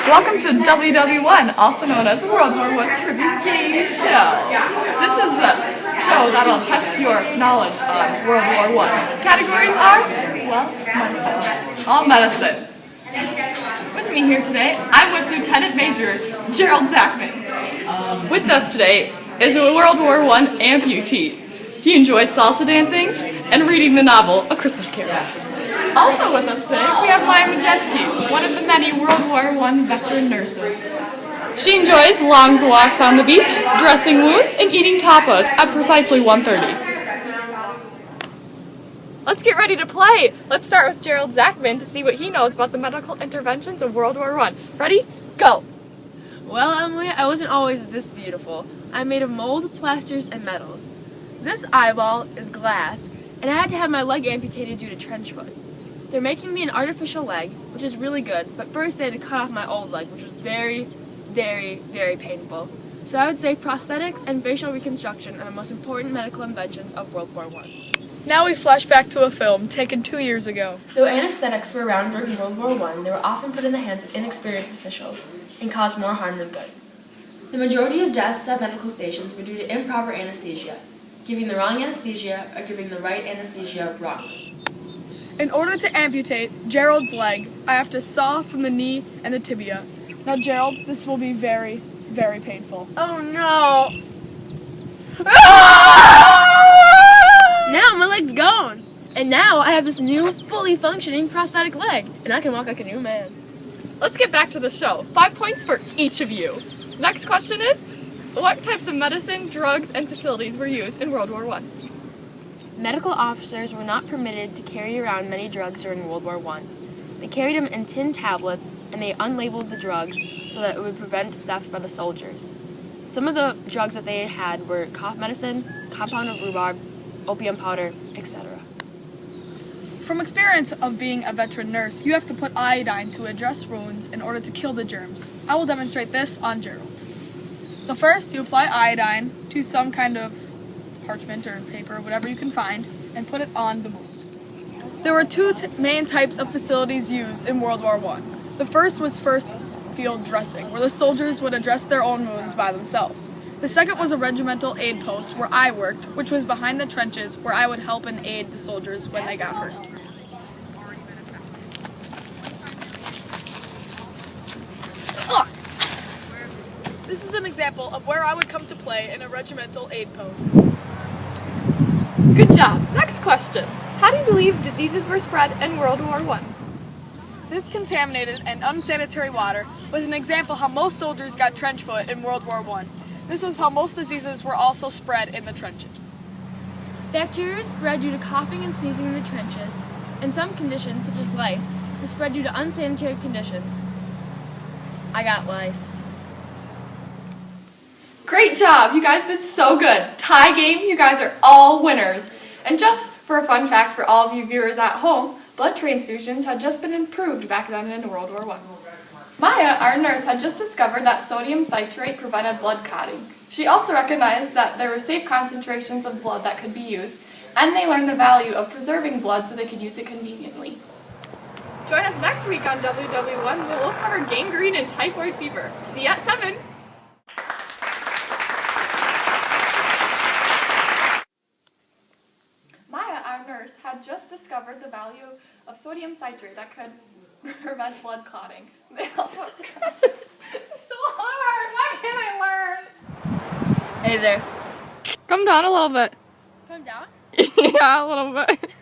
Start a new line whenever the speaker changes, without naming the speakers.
Welcome to WW1, also known as World War I Tribute Game Show. This is the show that'll test your knowledge of World War I. Categories are, well, medicine. All medicine. With me here today, I'm with Lieutenant Major Gerald Zachman. With us today is a World War I amputee. He enjoys salsa dancing and reading the novel A Christmas Carol. Also with us today, we have Majewski, one of the many World War I veteran nurses. She enjoys long walks on the beach, dressing wounds, and eating tapas at precisely 1:30. Let's get ready to play. Let's start with Gerald Zachman to see what he knows about the medical interventions of World War I. Ready? Go!
Well, Emily, I wasn't always this beautiful. I'm made of mold, plasters, and metals. This eyeball is glass, and I had to have my leg amputated due to trench foot. They're making me an artificial leg, which is really good, but first they had to cut off my old leg, which was very, very, very painful. So I would say prosthetics and facial reconstruction are the most important medical inventions of World War I.
Now we flash back to a film taken 2 years ago.
Though anesthetics were around during World War I, they were often put in the hands of inexperienced officials and caused more harm than good. The majority of deaths at medical stations were due to improper anesthesia, giving the wrong anesthesia or giving the right anesthesia wrongly.
In order to amputate Gerald's leg, I have to saw from the knee and the tibia. Now, Gerald, this will be very, very painful.
Oh no! Now my leg's gone! And now I have this new, fully functioning prosthetic leg, and I can walk like a new man.
Let's get back to the show. 5 points for each of you. Next question is, what types of medicine, drugs, and facilities were used in World War I?
Medical officers were not permitted to carry around many drugs during World War I. They carried them in tin tablets, and they unlabeled the drugs so that it would prevent theft by the soldiers. Some of the drugs that they had were cough medicine, compound of rhubarb, opium powder, etc.
From experience of being a veteran nurse, you have to put iodine to address wounds in order to kill the germs. I will demonstrate this on Gerald. So first, you apply iodine to some kind of parchment or paper, whatever you can find, and put it on the wound. There were two main types of facilities used in World War I. The first was first field dressing, where the soldiers would address their own wounds by themselves. The second was a regimental aid post, where I worked, which was behind the trenches, where I would help and aid the soldiers when they got hurt. This is an example of where I would come to play in a regimental aid post. Good job. Next question. How do you believe diseases were spread in World War I? This contaminated and unsanitary water was an example how most soldiers got trench foot in World War I. This was how most diseases were also spread in the trenches.
Bacteria spread due to coughing and sneezing in the trenches, and some conditions, such as lice, were spread due to unsanitary conditions. I got lice.
Great job! You guys did so good. Tie game, you guys are all winners. And just for a fun fact for all of you viewers at home, blood transfusions had just been improved back then in World War I. Maya, our nurse, had just discovered that sodium citrate prevented blood clotting. She also recognized that there were safe concentrations of blood that could be used, and they learned the value of preserving blood so they could use it conveniently. Join us next week on WW1 where we'll cover gangrene and typhoid fever. See you at 7! Nurse had just discovered the value of sodium citrate that could prevent blood clotting. This is so hard! Why can't I learn?
Hey there.
Come down a little bit.
Come down?
Yeah, a little bit.